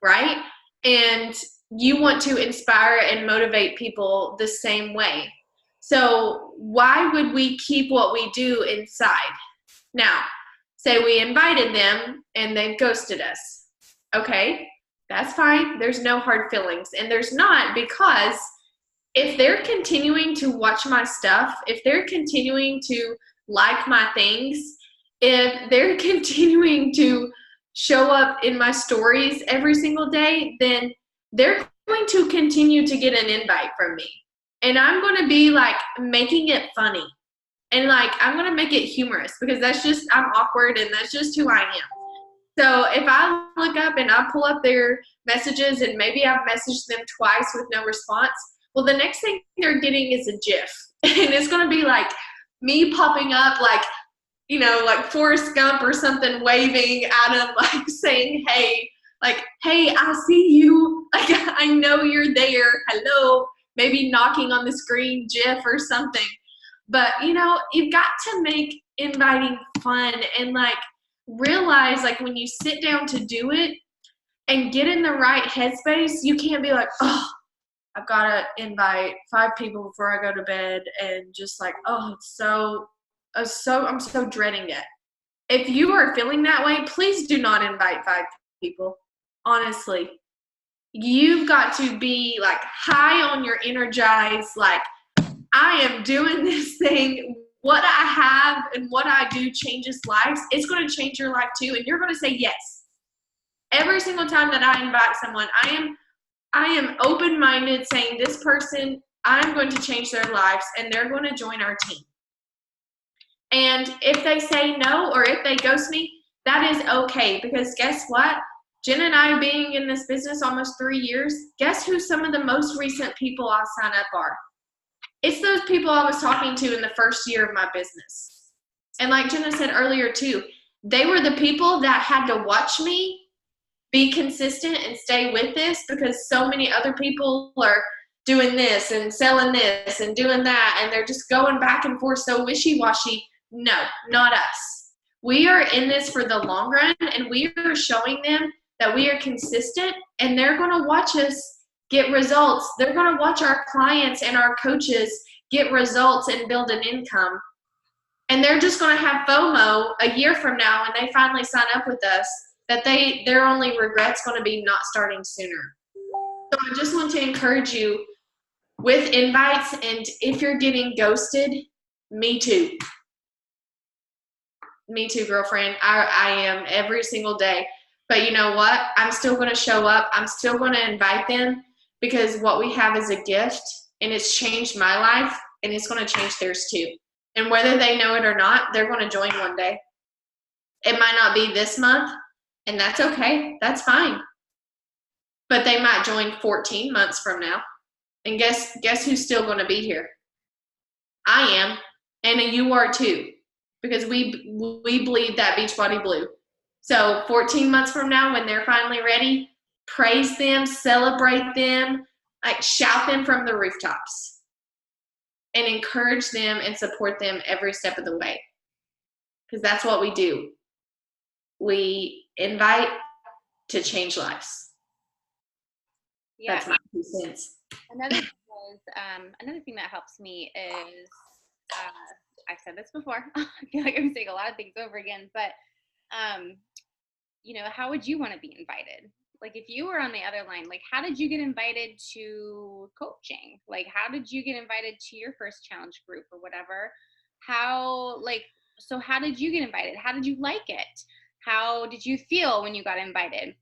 right? And you want to inspire and motivate people the same way. So why would we keep what we do inside? Now, Say we invited them and they've ghosted us. Okay, that's fine. There's no hard feelings. And there's not, because if they're continuing to watch my stuff, if they're continuing to like my things, if they're continuing to show up in my stories every single day, then they're going to continue to get an invite from me. And I'm going to be like making it funny. And like, I'm going to make it humorous, because that's just, I'm awkward and that's just who I am. So if I look up and I pull up their messages and maybe I've messaged them twice with no response, well, the next thing they're getting is a GIF. And it's going to be like me popping up like, you know, like Forrest Gump or something, waving at them, like saying, hey, like, hey, I see you. Like, I know you're there. Hello. Maybe knocking on the screen, GIF or something. But, you know, you've got to make inviting fun and like realize like when you sit down to do it and get in the right headspace, you can't be like, oh, I've got to invite 5 people before I go to bed, and just like, oh, I'm so dreading it. If you are feeling that way, please do not invite 5 people. Honestly, you've got to be like high on your energized, like, I am doing this thing. What I have and what I do changes lives. It's going to change your life too. And you're going to say yes. Every single time that I invite someone, I am open-minded, saying this person, I'm going to change their lives and they're going to join our team. And if they say no, or if they ghost me, that is okay, because guess what? Jen and I, being in this business almost 3 years, guess who some of the most recent people I sign up are? It's those people I was talking to in the first year of my business. And like Jenna said earlier too, they were the people that had to watch me be consistent and stay with this, because so many other people are doing this and selling this and doing that, and they're just going back and forth so wishy-washy. No, not us. We are in this for the long run, and we are showing them that we are consistent, and they're going to watch us get results. They're going to watch our clients and our coaches get results and build an income. And they're just going to have FOMO a year from now when they finally sign up with us, that their only regret's going to be not starting sooner. So I just want to encourage you with invites, and if you're getting ghosted, me too. Me too, girlfriend. I am every single day. But you know what? I'm still going to show up. I'm still going to invite them, because what we have is a gift, and it's changed my life, and it's going to change theirs too. And whether they know it or not, they're going to join one day. It might not be this month, and that's okay. That's fine. But they might join 14 months from now. And guess who's still going to be here? I am, and you are too, because we bleed that Beachbody blue. So 14 months from now, when they're finally ready, praise them, celebrate them, like shout them from the rooftops, and encourage them and support them every step of the way. Because that's what we do. We invite to change lives. Yeah. That's my 2 cents. Another thing that helps me is, I've said this before. I feel like I'm saying a lot of things over again, but you know, how would you want to be invited? Like, if you were on the other line, like, how did you get invited to coaching? Like, how did you get invited to your first challenge group or whatever? How did you get invited? How did you like it? How did you feel when you got invited?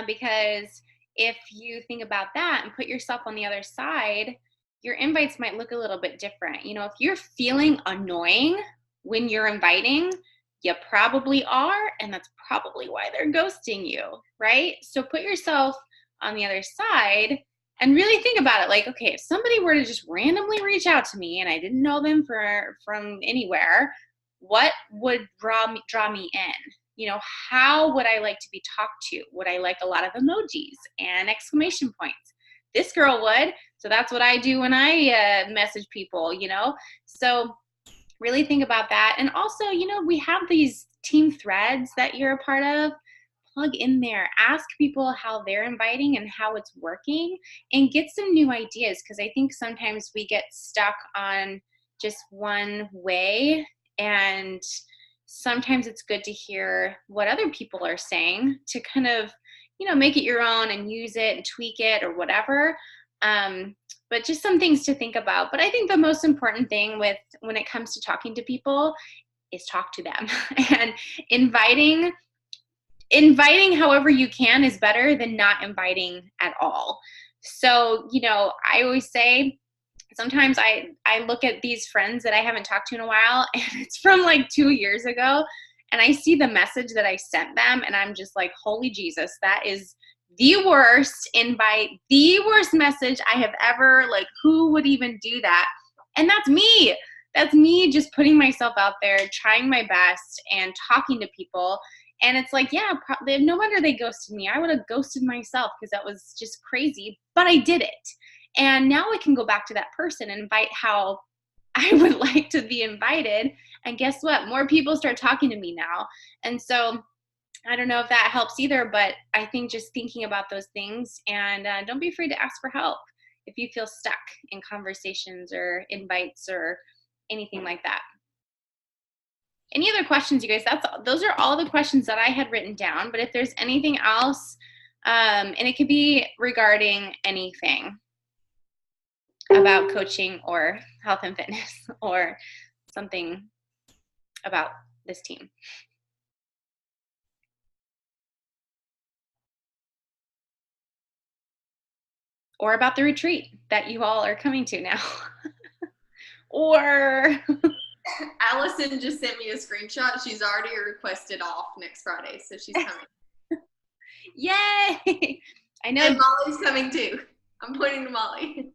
Because if you think about that and put yourself on the other side, your invites might look a little bit different. You know, if you're feeling annoying when you're inviting, you probably are, and that's probably why they're ghosting you, right? So put yourself on the other side and really think about it. Like, okay, if somebody were to just randomly reach out to me and I didn't know them from anywhere, what would draw me in? You know, how would I like to be talked to? Would I like a lot of emojis and exclamation points? This girl would. So that's what I do when I message people, you know? So really think about that. And also, you know, we have these team threads that you're a part of. Plug in there. Ask people how they're inviting and how it's working, and get some new ideas, because I think sometimes we get stuck on just one way. And sometimes it's good to hear what other people are saying to kind of, make it your own and use it and tweak it or whatever. But just some things to think about. But I think the most important thing when it comes to talking to people is talk to them. And inviting however you can is better than not inviting at all. So, I always say, sometimes I look at these friends that I haven't talked to in a while, and it's from like 2 years ago, and I see the message that I sent them, and I'm just like, holy Jesus, that is the worst invite, the worst message I have ever, like, who would even do that? And that's me. That's me just putting myself out there, trying my best and talking to people. And it's like, yeah, no wonder they ghosted me. I would have ghosted myself because that was just crazy, but I did it. And now I can go back to that person and invite how I would like to be invited. And guess what? More people start talking to me now. And so I don't know if that helps either, but I think just thinking about those things, and don't be afraid to ask for help if you feel stuck in conversations or invites or anything like that. Any other questions, you guys? Those are all the questions that I had written down, but if there's anything else, and it could be regarding anything about coaching or health and fitness or something about this team. Or about the retreat that you all are coming to now. Or Allison just sent me a screenshot. She's already requested off next Friday, so she's coming. Yay! I know. And Molly's coming too. I'm pointing to Molly.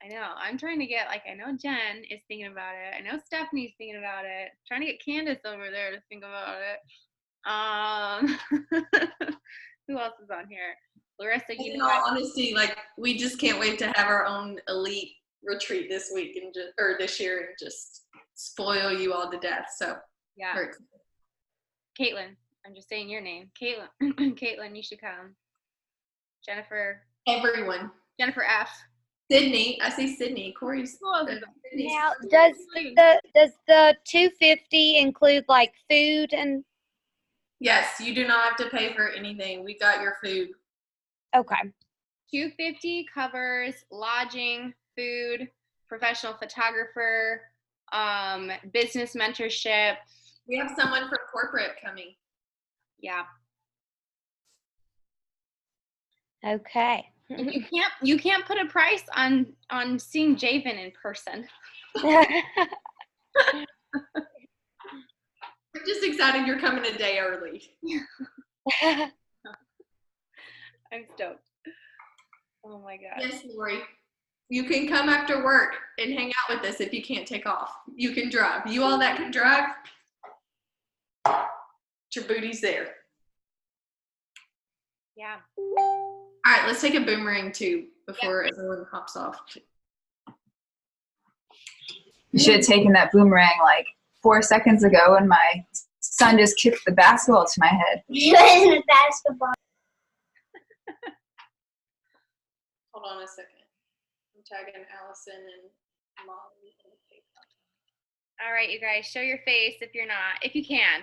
I know. I'm trying to get, I know Jen is thinking about it. I know Stephanie's thinking about it. I'm trying to get Candace over there to think about it. Who else is on here? Larissa, in all honesty, we just can't wait to have our own elite retreat this week or this year and just spoil you all to death. So yeah. Caitlin, I'm just saying your name. Caitlin, Caitlin, you should come. Jennifer. Everyone. Jennifer F. Sydney, I see Sydney. Corey's. Now, does the $250 include food and? Yes, you do not have to pay for anything. We got your food. Okay. $250 covers lodging, food, professional photographer, business mentorship. We have someone from corporate coming. Yeah. Okay. You can't put a price on seeing Javen in person. We're just excited you're coming a day early. I'm stoked. Oh my God. Yes, Lori. You can come after work and hang out with us if you can't take off. You can drive. You all that can drive, your booty's there. Yeah. All right, let's take a boomerang too before everyone hops off. You should have taken that boomerang 4 seconds ago when my son just kicked the basketball to my head. He was in a basketball. Hold on a second. I'm tagging Allison and Molly. All right, you guys, show your face if you're not. If you can.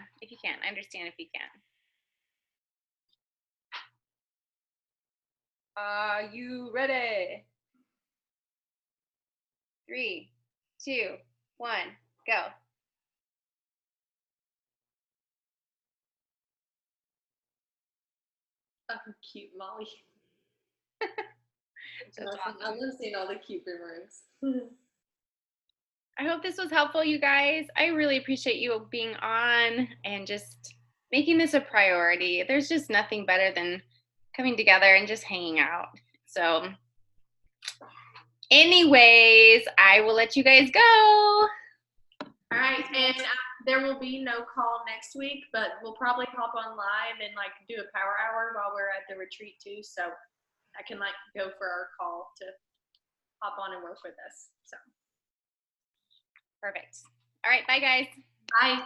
I understand if you can. Are you ready? 3, 2, 1, go. Oh, cute Molly. That's awesome. I love seeing all the cute boomerangs. I hope this was helpful, you guys. I really appreciate you being on and just making this a priority. There's just nothing better than coming together and just hanging out. So anyways, I will let you guys go. All right, and there will be no call next week, but we'll probably hop on live and do a power hour while we're at the retreat too. So I can go for our call to hop on and work with us. So perfect. All right, bye guys. Bye.